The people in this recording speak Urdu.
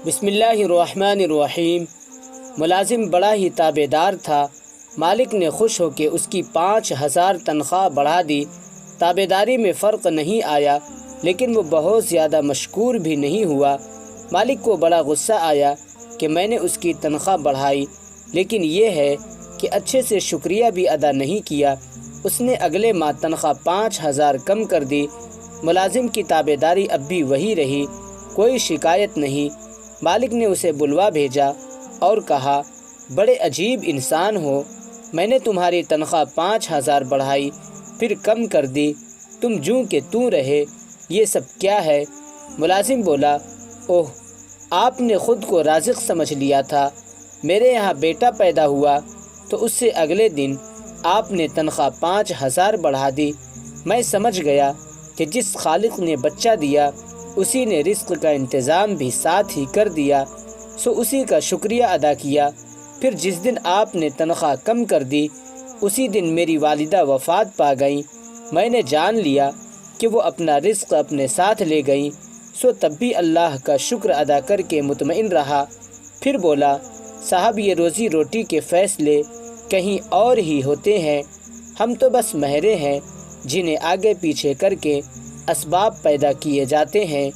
بسم اللہ الرحمن الرحیم۔ ملازم بڑا ہی تابع دار تھا۔ مالک نے خوش ہو کے اس کی 5,000 تنخواہ بڑھا دی۔ تابع داری میں فرق نہیں آیا، لیکن وہ بہت زیادہ مشکور بھی نہیں ہوا۔ مالک کو بڑا غصہ آیا کہ میں نے اس کی تنخواہ بڑھائی، لیکن یہ ہے کہ اچھے سے شکریہ بھی ادا نہیں کیا۔ اس نے اگلے ماہ تنخواہ 5,000 کم کر دی۔ ملازم کی تابع داری اب بھی وہی رہی، کوئی شکایت نہیں۔ مالک نے اسے بلوا بھیجا اور کہا، بڑے عجیب انسان ہو، میں نے تمہاری تنخواہ 5,000 بڑھائی، پھر کم کر دی، تم جوں کہ توں رہے، یہ سب کیا ہے؟ ملازم بولا، اوہ، آپ نے خود کو رازق سمجھ لیا تھا۔ میرے یہاں بیٹا پیدا ہوا تو اس سے اگلے دن آپ نے تنخواہ 5,000 بڑھا دی۔ میں سمجھ گیا کہ جس خالق نے بچہ دیا اسی نے رزق کا انتظام بھی ساتھ ہی کر دیا، سو اسی کا شکریہ ادا کیا۔ پھر جس دن آپ نے تنخواہ کم کر دی، اسی دن میری والدہ وفات پا گئیں۔ میں نے جان لیا کہ وہ اپنا رزق اپنے ساتھ لے گئیں، سو تب بھی اللہ کا شکر ادا کر کے مطمئن رہا۔ پھر بولا، صاحب، یہ روزی روٹی کے فیصلے کہیں اور ہی ہوتے ہیں، ہم تو بس مہرے ہیں جنہیں آگے پیچھے کر کے اسباب پیدا کیے جاتے ہیں۔